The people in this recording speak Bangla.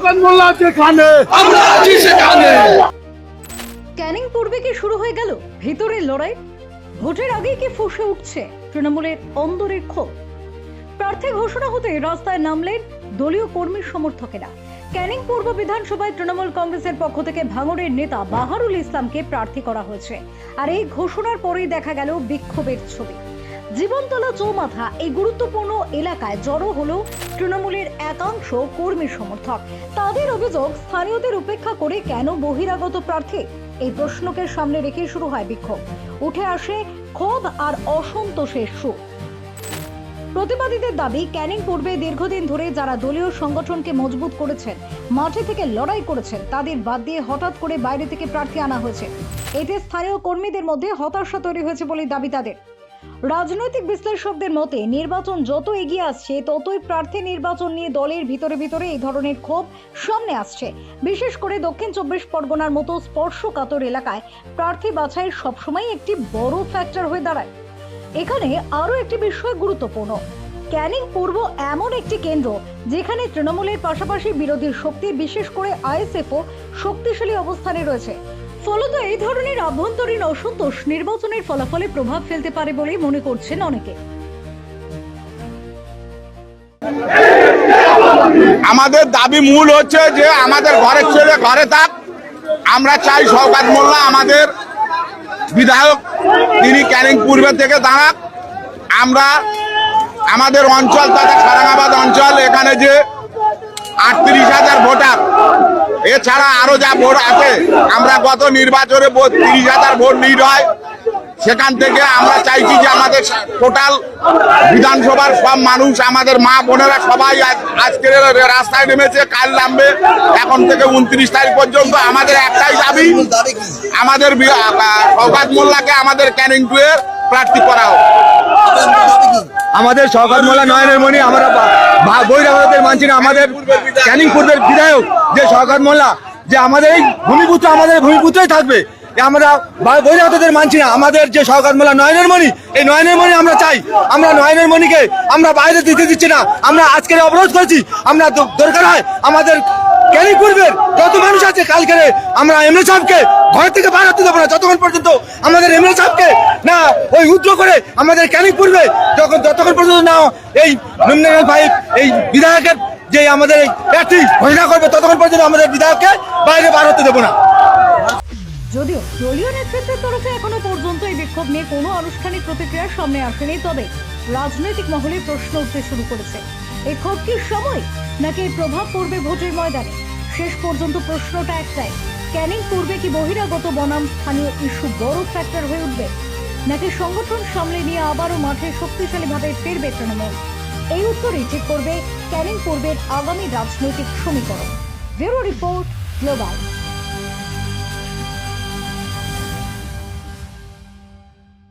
শওকত মোল্লা যেখানে আমরা আছি সেখানে। ক্যানিং পূর্বে কি শুরু হয়ে গেল ভিতরের লড়াই? ভোটের আগেই কি ফুঁসে উঠছে তৃণমূলের অন্দরের ক্ষোভ? প্রার্থী ঘোষণা হতে রাস্তায় নামলেন দলীয় কর্মী সমর্থকেরা। ক্যানিং পূর্ব বিধানসভায় তৃণমূল কংগ্রেসের পক্ষ থেকে ভাঙড়ের নেতা বাহারুল ইসলামকে প্রার্থী করা হয়েছে। আর এই ঘোষণার পরেই দেখা গেল বিক্ষোভের ছবি। জীবনতলা চৌমাথা এই গুরুত্বপূর্ণ এলাকায় জড়ো হলো তৃণমূলের একাংশ কর্মী সমর্থক। তাদের অভিযোগ, স্থানীয়দের উপেক্ষা করে কেন বহিরাগত প্রার্থী? এই প্রশ্নকে সামনে রেখে শুরু হয় বিক্ষোভ। উঠে আসে ক্ষোভ আর অসন্তোষের সুর। প্রতিবাদীদের দাবি, ক্যানিং পূর্বে দীর্ঘদিন ধরে যারা দলীয় সংগঠনকে মজবুত করেছেন, মাঠে থেকে লড়াই করেছেন, তাদের বাদ দিয়ে হঠাৎ করে বাইরে থেকে প্রার্থী আনা হয়েছে। এতে স্থানীয় কর্মীদের মধ্যে হতাশা তৈরি হয়েছে বলে দাবি তাদের। রাজনৈতিক বিশ্লেষকদের মতে নির্বাচন যত এগিয়ে আসছে ততই প্রার্থী নির্বাচন নিয়ে দলের ভিতরে ভিতরে এই ধরনের ক্ষোভ সামনে আসছে। বিশেষ করে দক্ষিণ 24 পরগনার মতো স্পর্শকাতর এলাকায় প্রার্থী বাছাই সবসময় একটি বড় ফ্যাক্টর হয়ে দাঁড়ায়। এখানে আরও একটি বিষয় গুরুত্বপূর্ণ, ক্যানিং পূর্ব এমন একটি কেন্দ্র যেখানে তৃণমূলের পাশাপাশি বিরোধী শক্তি, বিশেষ করে আইএসএফও শক্তিশালী অবস্থানে রয়েছে। ফলত এই ধরনের আভ্যন্তরীণ অসন্তোষ নির্বাচনের ফলাফলে প্রভাব ফেলতে পারে বলেই মনে করছেন অনেকে। আমাদের দাবি মূল হচ্ছে যে আমাদের ঘরের ছেলে ঘরে থাক। আমরা চাই শওকত মোল্লা আমাদের বিধায়ক, তিনি ক্যানিং পূর্বে থেকে দাঁড়াক। আমরা আমাদের অঞ্চল তথা সারাঙ্গাবাদ অঞ্চল, এখানে যে 38,000 ভোটার, এছাড়া আরো যা ভোট আছে, আমরা গত নির্বাচনে 30,000 ভোট লিড হয়। সেখান থেকে আমরা চাইছি যে আমাদের টোটাল বিধানসভার সব মানুষ, আমাদের মা বোনেরা সবাই আজকের রাস্তায় নেমেছে, কাল নামবে। এখন থেকে 29 তারিখ পর্যন্ত আমাদের একটাই দাবি, আমাদের শওকত মোল্লাকে আমাদের ক্যানিং 2 এর প্রার্থী করা হোক। আমাদের শওকত মোল্লা নয়নের মণি, আমরা বহিরাগতদের মানছি না। আমাদের ক্যানিং পূর্বের বিধায়ক যে শওকত মোল্লা, যে আমাদের এই ভূমিপুত্র, আমাদের ভূমিপুত্রই থাকবে। আমরা বহিরাগতদের মানছি না। আমাদের যে শওকত মোল্লা নয়নের মণি, এই নয়নের মণি আমরা চাই। আমরা নয়নের মণিকে আমরা বাইরে দিতে দিচ্ছি না। আমরা আজকের অবরোধ করেছি। আমরা দরকার হয় আমাদের ক্যানিং পূর্বের যত মানুষ আছে, কালকে আমরা এমএলএ সাহেবকে ঘর থেকে বাইরে হতে দেবো না যতক্ষণ পর্যন্ত আমাদের এমএলএ সাহেবকে না ওই উদ্র করে আমাদের ক্যানিং পূর্বে যতক্ষণ পর্যন্ত না এই ভাই এই বিধায়কের যে আমাদের প্রার্থী ঘোষণা করবে, ততক্ষণ পর্যন্ত আমাদের বিধায়ককে বাইরে বার হতে দেবো না। যদিও দলীয় নেতৃত্বের তরফে এখনো পর্যন্ত এই বিক্ষোভ নিয়ে কোনো আনুষ্ঠানিক প্রতিক্রিয়ার সামনে আসেনি, তবে রাজনৈতিক মহলে প্রশ্ন উঠতে শুরু করেছে, এই ক্ষোভ কি সময় নাকি প্রভাব পড়বে ভোটের ময়দানে? শেষ পর্যন্ত প্রশ্নটা একটাই, ক্যানিং পূর্বে কি বহিরাগত বনাম স্থানীয় ইস্যু বড় ফ্যাক্টর হয়ে উঠবে, নাকি সংগঠন সামলে নিয়ে আবারও মাঠে শক্তিশালীভাবে ফিরবে তৃণমূল? এই উত্তরই ঠিক করবে ক্যানিং পূর্বের আগামী রাজনৈতিক সমীকরণ। Bureau report, global.